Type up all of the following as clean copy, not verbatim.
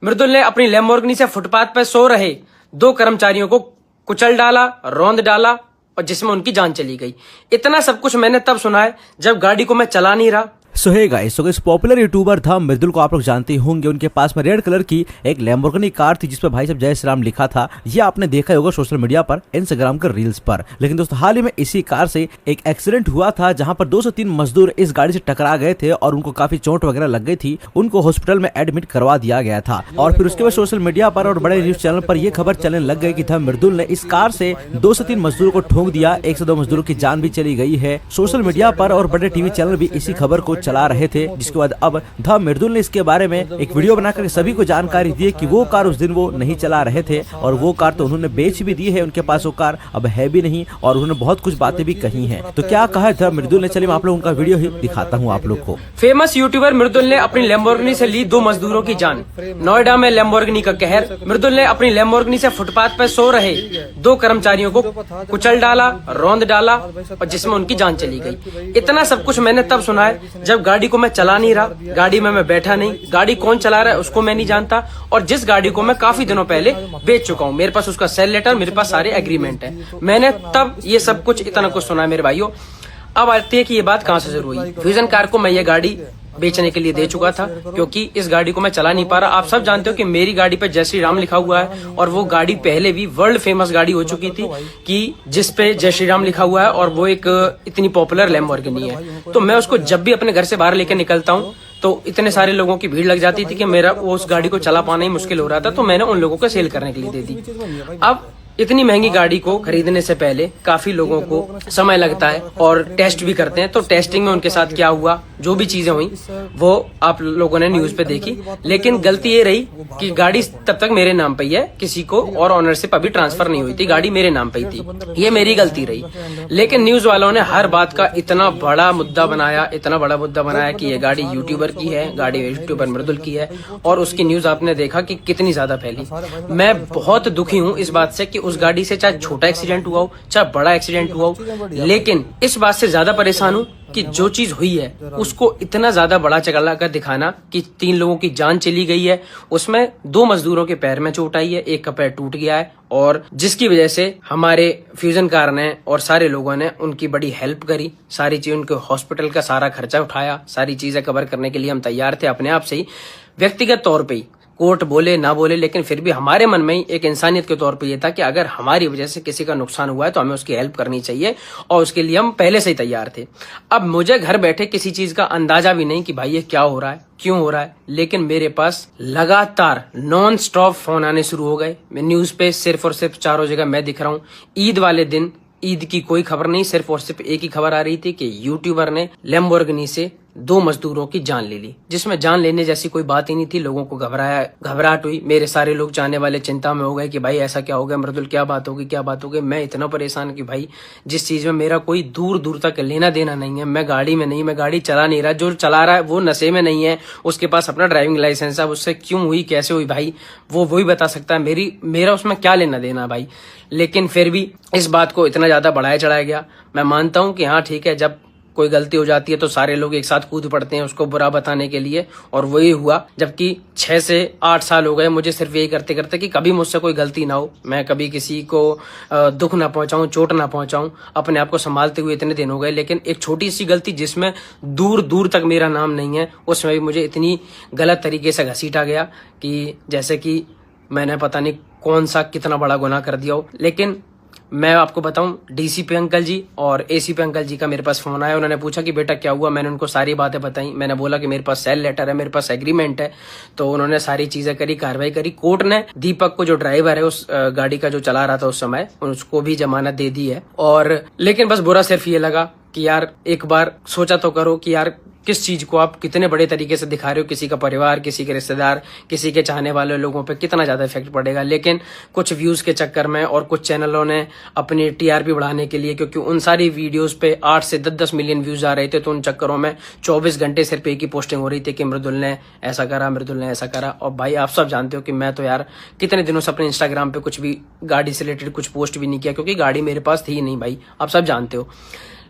मृदुल ने अपनी लैम्बोर्गिनी से फुटपाथ पर सो रहे 2 कर्मचारियों को कुचल डाला, रौंद डाला और जिसमें उनकी जान चली गई। इतना सब कुछ मैंने तब सुना है जब गाड़ी को मैं चला नहीं रहा। सो हे गाइस, इस पॉपुलर यूट्यूबर था मृदुल को आप लोग जानते होंगे। उनके पास में रेड कलर की एक लैम्बोर्गिनी कार थी जिस पर भाई साहब जय श्री राम लिखा था। ये आपने देखा होगा सोशल मीडिया पर, इंस्टाग्राम के रील्स पर। लेकिन दोस्तों हाल ही में इसी कार से एक एक्सीडेंट हुआ था जहां पर 2 से 3 मजदूर इस गाड़ी से टकरा गए थे और उनको काफी चोट वगैरह लग गई थी। उनको हॉस्पिटल में एडमिट करवा दिया गया था और फिर उसके बाद सोशल मीडिया पर और बड़े न्यूज चैनल पर यह खबर चलने लग गई कि था मृदुल ने इस कार से 2 से 3 मजदूरों को ठोक दिया। 1 से 2 मजदूरों की जान भी चली गई है। सोशल मीडिया पर और बड़े टीवी चैनल भी इसी खबर को चला रहे थे, जिसके बाद अब द मृदुल ने इसके बारे में एक वीडियो बनाकर सभी को जानकारी दी कि वो कार उस दिन वो नहीं चला रहे थे और वो कार तो उन्होंने बेच भी दी है। उनके पास वो कार अब है भी नहीं और उन्होंने बहुत कुछ बातें भी कही हैं। तो क्या कहा है द मृदुल ने, चलिए मैं आप लोगों का वीडियो ही दिखाता हूँ आप लोग को। फेमस यूट्यूबर मृदुल ने अपनी लैम्बोर्गिनी से ली 2 मजदूरों की जान। नोएडा में लैम्बोर्गिनी का कहर। मृदुल ने अपनी लैम्बोर्गिनी से फुटपाथ पर सो रहे 2 कर्मचारियों को कुचल डाला, रौंद डाला और जिसमें उनकी जान चली गई। इतना सब कुछ मैंने तब सुना है जब गाड़ी को मैं चला नहीं रहा, गाड़ी में मैं बैठा नहीं, गाड़ी कौन चला रहा है उसको मैं नहीं जानता और जिस गाड़ी को मैं काफी दिनों पहले बेच चुका हूँ। मेरे पास उसका सेल लेटर, मेरे पास सारे एग्रीमेंट है। मैंने तब ये सब कुछ इतना कुछ सुना है मेरे भाइयों। अब आती है कि ये बात कहाँ से शुरू हुई। फ्यूजन कार को मैं ये गाड़ी बेचने के लिए दे चुका था क्योंकि इस गाड़ी को मैं चला नहीं पा रहा। आप सब जानते हो कि मेरी गाड़ी पे जय श्री राम लिखा हुआ है और वो गाड़ी पहले भी वर्ल्ड फेमस गाड़ी हो चुकी थी कि जिस पे जय श्री राम लिखा हुआ है और वो एक इतनी पॉपुलर लैम्बोर्गिनी है। तो मैं उसको जब भी अपने घर से बाहर लेकर निकलता हूँ तो इतने सारे लोगों की भीड़ लग जाती थी कि मेरा वो उस गाड़ी को चला पाना ही मुश्किल हो रहा था। तो मैंने उन लोगों को सेल करने के लिए दे दी। अब इतनी महंगी गाड़ी को खरीदने से पहले काफी लोगों को समय लगता है और टेस्ट भी करते हैं। तो टेस्टिंग में उनके साथ क्या हुआ, जो भी चीजें हुई वो आप लोगों ने न्यूज पे देखी। लेकिन गलती ये रही कि गाड़ी तब तक मेरे नाम पे ही है, किसी को और ऑनरशिप अभी ट्रांसफर नहीं हुई थी, गाड़ी मेरे नाम पे ही थी। ये मेरी गलती रही। लेकिन न्यूज वालों ने हर बात का इतना बड़ा मुद्दा बनाया कि ये गाड़ी यूट्यूबर की है, गाड़ी यूट्यूबर मृदुल की है और उसकी न्यूज आपने देखा कि कितनी ज्यादा फैली। मैं बहुत दुखी हूँ इस बात से कि उस गाड़ी से चाहे छोटा एक्सीडेंट हुआ हो चाहे बड़ा एक्सीडेंट हुआ हो, लेकिन इस बात से ज्यादा परेशान हूँ कि जो चीज हुई है उसको इतना ज्यादा बड़ा चला कर दिखाना कि 3 लोगों की जान चली गई है। उसमें 2 मजदूरों के पैर में चोट आई है, एक का पैर टूट गया है और जिसकी वजह से हमारे फ्यूजन कार ने और सारे लोगों ने उनकी बड़ी हेल्प करी। सारी चीज उनके हॉस्पिटल का सारा खर्चा उठाया, सारी चीजें कवर करने के लिए हम तैयार थे अपने आप से ही, व्यक्तिगत तौर पर ही। कोर्ट बोले ना बोले लेकिन फिर भी हमारे मन में ही एक इंसानियत के तौर पे ये था कि अगर हमारी वजह से किसी का नुकसान हुआ है तो हमें उसकी हेल्प करनी चाहिए और उसके लिए हम पहले से ही तैयार थे। अब मुझे घर बैठे किसी चीज का अंदाजा भी नहीं कि भाई ये क्या हो रहा है, क्यों हो रहा है, लेकिन मेरे पास लगातार नॉन स्टॉप फोन आने शुरू हो गए। मैं न्यूज पे सिर्फ और सिर्फ चारों जगह मैं दिख रहा हूँ। ईद वाले दिन ईद की कोई खबर नहीं, सिर्फ और सिर्फ एक ही खबर आ रही थी कि यूट्यूबर ने लैम्बोर्गिनी से 2 मजदूरों की जान ले ली, जिसमें जान लेने जैसी कोई बात ही नहीं थी। लोगों को घबराहट हुई। मेरे सारे लोग चाहने वाले चिंता में हो गए कि भाई ऐसा क्या हो गया मृदुल, क्या बात होगी। मैं इतना परेशान कि भाई जिस चीज में मेरा कोई दूर दूर तक लेना देना नहीं है, मैं गाड़ी में नहीं, मैं गाड़ी चला नहीं रहा। जो चला रहा है वो नशे में नहीं है, उसके पास अपना ड्राइविंग लाइसेंस है। उससे क्यों हुई, कैसे हुई भाई वो वही बता सकता है। मेरा उसमें क्या लेना देना भाई। लेकिन फिर भी इस बात को इतना ज्यादा बढ़ाया चढ़ाया गया। मैं मानता हूं कि हाँ ठीक है, जब कोई गलती हो जाती है तो सारे लोग एक साथ कूद पड़ते हैं उसको बुरा बताने के लिए और वही हुआ। जबकि 6 से 8 साल हो गए मुझे सिर्फ यही करते करते कि कभी मुझसे कोई गलती ना हो, मैं कभी किसी को दुख ना पहुंचाऊं, चोट ना पहुंचाऊं, अपने आप को संभालते हुए इतने दिन हो गए। लेकिन एक छोटी सी गलती जिसमें दूर दूर तक मेरा नाम नहीं है, उसमें भी मुझे इतनी गलत तरीके से घसीटा गया कि जैसे कि मैंने पता नहीं कौन सा कितना बड़ा गुनाह कर दिया हो। लेकिन मैं आपको बताऊं, डीसीपी अंकल जी और एसीपी अंकल जी का मेरे पास फोन आया। उन्होंने पूछा कि बेटा क्या हुआ। मैंने उनको सारी बातें बताई। मैंने बोला कि मेरे पास सेल लेटर है, मेरे पास एग्रीमेंट है। तो उन्होंने सारी चीजें करी, कार्रवाई करी। कोर्ट ने दीपक को, जो ड्राइवर है उस गाड़ी का जो चला रहा था उस समय, उसको भी जमानत दे दी है। और लेकिन बस बुरा सिर्फ ये लगा कि यार एक बार सोचा तो करो कि यार किस चीज को आप कितने बड़े तरीके से दिखा रहे हो। किसी का परिवार, किसी के रिश्तेदार, किसी के चाहने वाले लोगों पे कितना ज्यादा इफेक्ट पड़ेगा। लेकिन कुछ व्यूज के चक्कर में और कुछ चैनलों ने अपनी टीआरपी बढ़ाने के लिए, क्योंकि उन सारी वीडियोस पे 8 से 10 मिलियन व्यूज आ रहे थे, तो उन चक्करों में 24 घंटे सिर्फ एक ही पोस्टिंग हो रही थी कि मृदुल ने ऐसा करा, मृदुल ने ऐसा करा। और भाई आप सब जानते हो कि मैं तो यार कितने दिनों से अपने इंस्टाग्राम पे कुछ भी गाड़ी से रिलेटेड कुछ पोस्ट भी नहीं किया, क्योंकि गाड़ी मेरे पास थी ही नहीं भाई, आप सब जानते हो।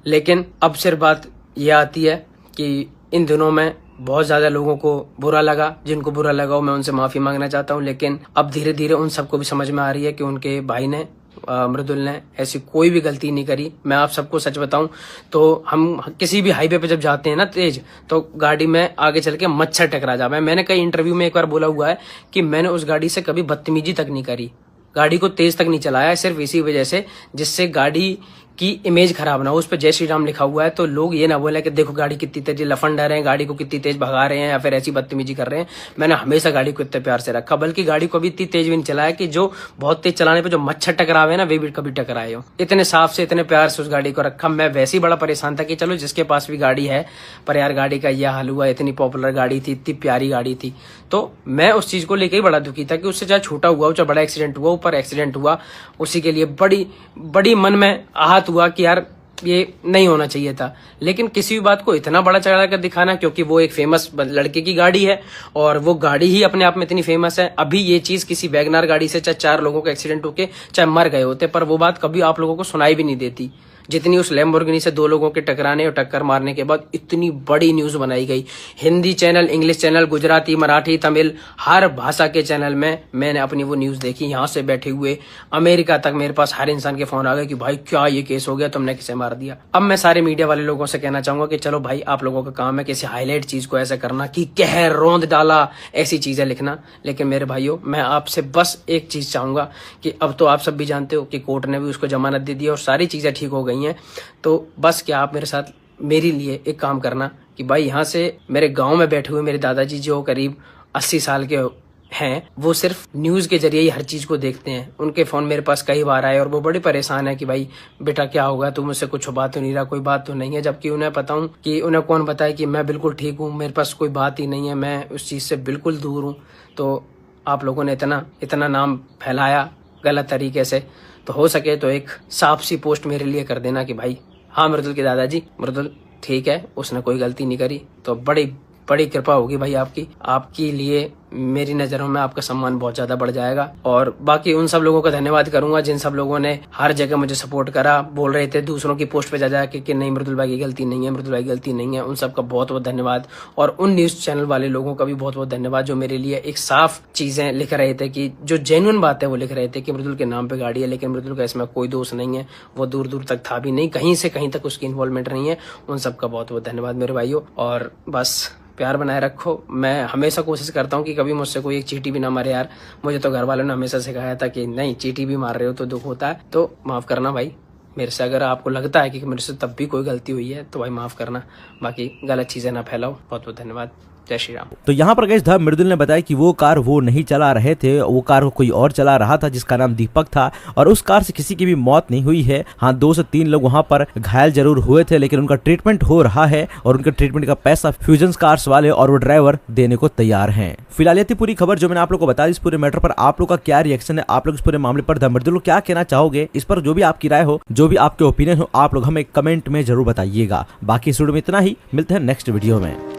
लेकिन अब सिर्फ बात यह आती है कि इन दिनों में बहुत ज्यादा लोगों को बुरा लगा, जिनको बुरा लगा हो मैं उनसे माफी मांगना चाहता हूँ। लेकिन अब धीरे धीरे उन सबको भी समझ में आ रही है कि उनके भाई ने मृदुल ने ऐसी कोई भी गलती नहीं करी। मैं आप सबको सच बताऊं तो हम किसी भी हाईवे पे जब जाते हैं ना तेज, तो गाड़ी में आगे चल के मच्छर टकरा जाता है। मैंने कई इंटरव्यू में एक बार बोला हुआ है कि मैंने उस गाड़ी से कभी बदतमीजी तक नहीं करी, गाड़ी को तेज तक नहीं चलाया, सिर्फ इसी वजह से जिससे गाड़ी की इमेज खराब ना हो। उस पर जय श्री राम लिखा हुआ है तो लोग ये ना बोले कि देखो गाड़ी कितनी तेज लफंड रहे हैं, गाड़ी को कितनी तेज भगा रहे हैं या फिर ऐसी बदतमीजी कर रहे हैं। मैंने हमेशा गाड़ी को इतने प्यार से रखा, बल्कि गाड़ी को भी इतनी तेज भी नहीं चलाया कि जो बहुत तेज चलाने पे जो मच्छर टकरावे ना वे भी कभी टकराए हो। इतने साफ से इतने प्यार से उस गाड़ी को रखा। मैं वैसे ही बड़ा परेशान था कि चलो जिसके पास भी गाड़ी है, पर यार गाड़ी का यह हाल हुआ। इतनी पॉपुलर गाड़ी थी, इतनी प्यारी गाड़ी थी, तो मैं उस चीज को लेकर ही बड़ा दुखी था कि उससे चाहे छोटा हुआ चाहे बड़ा एक्सीडेंट हुआ, ऊपर एक्सीडेंट हुआ, उसी के लिए बड़ी मन में आहत हुआ कि यार ये नहीं होना चाहिए था। लेकिन किसी भी बात को इतना बड़ा चढ़ा कर दिखाना, क्योंकि वो एक फेमस लड़के की गाड़ी है और वो गाड़ी ही अपने आप में इतनी फेमस है। अभी ये चीज किसी वैगनार गाड़ी से चाहे 4 लोगों का एक्सीडेंट होके चाहे मर गए होते, पर वो बात कभी आप लोगों को सुनाई भी नहीं देती, जितनी उस लैम्बोर्गिनी से 2 लोगों के टकराने और टक्कर मारने के बाद इतनी बड़ी न्यूज बनाई गई। Hindi channel, English channel, Gujarati, Marathi, Tamil, हर भाषा के चैनल में मैंने अपनी वो न्यूज देखी। यहाँ से बैठे हुए अमेरिका तक मेरे पास हर इंसान के फोन आ गए कि भाई क्या ये केस हो गया, तुमने किसे मार दिया। अब मैं सारे मीडिया वाले लोगों से कहना चाहूंगा कि चलो भाई, आप लोगों का काम है किसी हाईलाइट चीज को ऐसा करना कि कहर रौंद डाला, ऐसी चीजें लिखना। लेकिन मेरे भाइयों, मैं आपसे बस एक चीज चाहूंगा कि अब तो आप सब भी जानते हो कि कोर्ट ने भी उसको जमानत दे दी और सारी चीजें ठीक हो गई हैं। तो बस क्या आप मेरे साथ मेरे लिए एक काम करना कि भाई यहाँ से मेरे गांव में बैठे हुए मेरे दादाजी जो करीब 80 साल के हैं, वो सिर्फ न्यूज के जरिए ही हर चीज को देखते हैं। उनके फोन मेरे पास कई बार आए और वो बड़े परेशान है कि भाई बेटा क्या होगा, तू मुझसे कुछ छुपा तो नहीं रहा, कोई बात तो नहीं है। जबकि उन्हें पता हूँ कि उन्हें कौन बताए कि मैं बिल्कुल ठीक हूँ, मेरे पास कोई बात ही नहीं है, मैं उस चीज से बिल्कुल दूर हूँ। तो आप लोगों ने इतना नाम फैलाया गलत तरीके से, तो हो सके तो एक साफ सी पोस्ट मेरे लिए कर देना कि भाई हाँ मृदुल के दादाजी, मृदुल ठीक है, उसने कोई गलती नहीं करी। तो बड़ी कृपा होगी भाई आपकी लिए मेरी नजरों में आपका सम्मान बहुत ज्यादा बढ़ जाएगा। और बाकी उन सब लोगों का धन्यवाद करूंगा जिन सब लोगों ने हर जगह मुझे सपोर्ट करा, बोल रहे थे दूसरों की पोस्ट पे जा जाके कि नहीं मृदुल भाई की गलती नहीं है, मृदुल भाई की गलती नहीं है। उन सब का बहुत बहुत धन्यवाद। और उन न्यूज चैनल वाले लोगों का भी बहुत बहुत धन्यवाद जो मेरे लिए एक साफ चीजें लिख रहे थे, कि जो जेन्युइन बात है वो लिख रहे थे कि मृदुल के नाम पे गाड़ी है, लेकिन मृदुल का इसमें कोई दोष नहीं है, वो दूर दूर तक था भी नहीं, कहीं से कहीं तक उसकी इन्वॉल्वमेंट नहीं है। उन सब का बहुत बहुत धन्यवाद मेरे भाइयों। और बस प्यार बनाए रखो। मैं हमेशा कोशिश करता हूँ कि कभी मुझसे कोई एक चींटी भी ना मारे यार। मुझे तो घर वालों ने हमेशा सिखाया था कि नहीं, चींटी भी मार रहे हो तो दुख होता है, तो माफ करना भाई मेरे से। अगर आपको लगता है कि मेरे से तब भी कोई गलती हुई है तो भाई माफ करना, बाकी गलत चीजें ना फैलाओ। बहुत बहुत धन्यवाद। जय श्री राम। तो यहाँ पर गाइस मृदुल ने बताया कि वो कार वो नहीं चला रहे थे, वो कार को कोई और चला रहा था जिसका नाम दीपक था, और उस कार से किसी की भी मौत नहीं हुई है। हाँ, 2 से 3 लोग वहाँ पर घायल जरूर हुए थे, लेकिन उनका ट्रीटमेंट हो रहा है और उनका ट्रीटमेंट का पैसा फ्यूजन कार्स वाले और वो ड्राइवर देने को तैयार हैं। फिलहाल ये थी पूरी खबर जो मैंने आप लोग को बता दी। इस पूरे मैटर पर आप लोग का क्या रिएक्शन है, आप लोग इस पूरे मामले पर मृदुल को क्या कहना चाहोगे, इस पर जो भी आपकी राय हो, जो भी आपके ओपिनियन हो, आप लोग हमें कमेंट में जरूर बताइएगा। बाकी इस वीडियो में इतना ही, मिलते हैं नेक्स्ट वीडियो में।